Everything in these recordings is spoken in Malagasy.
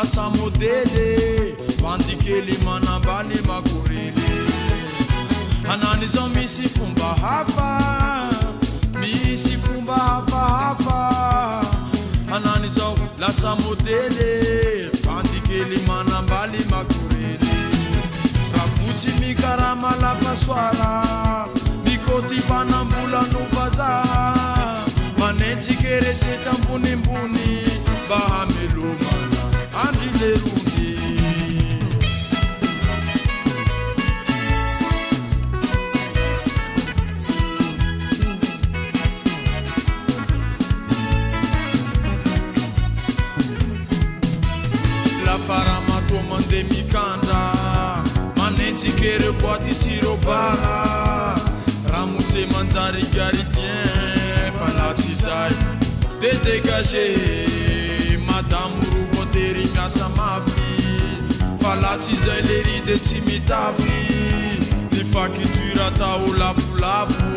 lasa modele bandikely manambany makorely anany zao misy fomba hafa misy fomba hafahafa anany zao lasa modele bandikely manambaly makorely rafotsy mikarama lafasoara mikôty mpanambola no vazaha manentsika eresety ambonimbony mba hamelomana andry lerony lafaramato mande mikandra manentsika ere boaty sirobara ramose manjary gardien falatsy zay de dégager madame rovotery miasa mafy falatsy zay lery de tsy mitafy ny fakitura tao lafolafo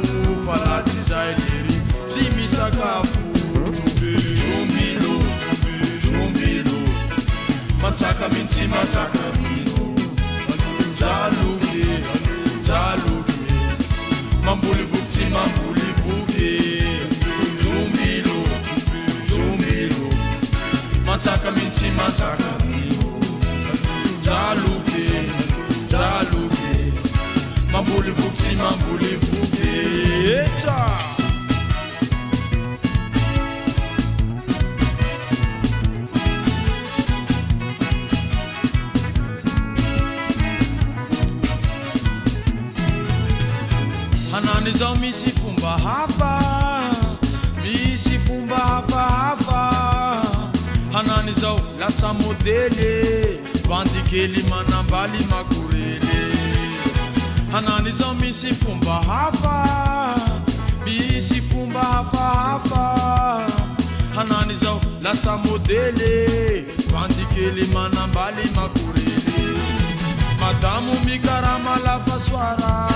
falatsy zay lery tsy misakafo trombilo trombilo matsaka mintsy matsaka mino jaloke jaloke mamboly voky tsy mamboly voky trombilo trombilo matsaka mintsy matsaka mino jaloke jaloke mamboly voky tsy mamboly voky eta anany zao misy fomba hafa misy fomba hafahafa anany zao lasa modele bandikely manambaly makorely anany zao misy fomba hafa misy fomba hafahafa anany zao lasa modele bandikely manambaly makorely madamu mikarama lafasoara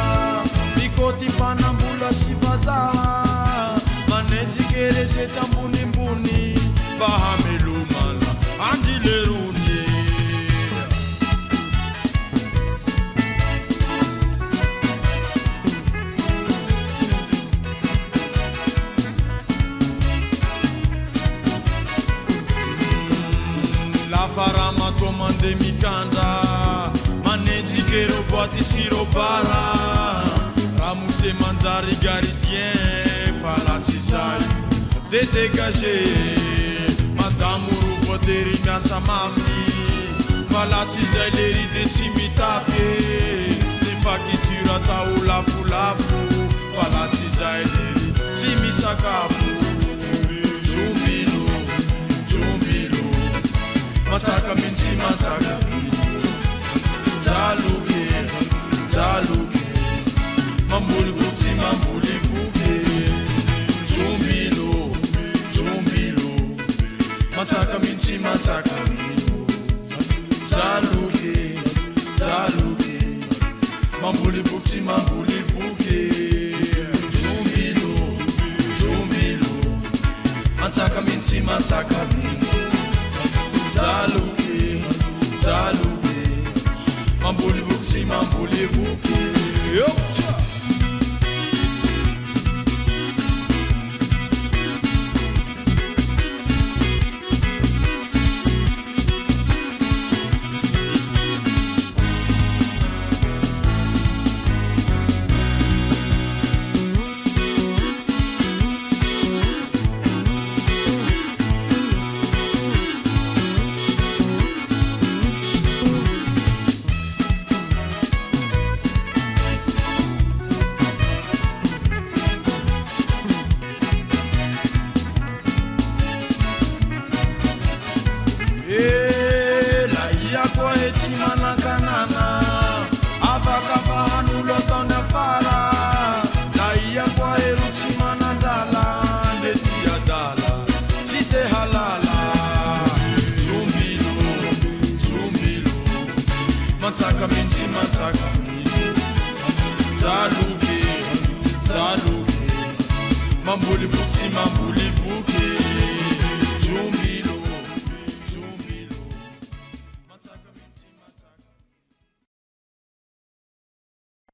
mikôty mpanambola sy vazaha manentsika eresety ambonimbony mba hamelomana andry lerony lafaramato mande mikandra manentsika ero boaty sirobara ramose manjary gardien falatsy zay de dégager madame rovotery miasa mafy falatsy zay lery de tsy mitafy ny fakitura tao lafolafo falatsy zay lery tsy misakafo trombilo trombilo matsaka mintsy matsaka jaloke jaloke mamboly voky tsy mamboly voky trombilo trombilo matsaka mintsy matsaka mino jaloke jaloke mamboly voky tsy mamboly voky trombilo trombilo matsaka mintsy matsaka mino jaloke jaloke mamboly voky tsy mamboly voky tsy manankanana afaka fahan'olo ataony afara na ia koa ero tsy manandala nde tiadala tsy te halala trombilo trombilo matsaka mintsy matsaka mino jaloke jaloke mamboly voky tsy mamboly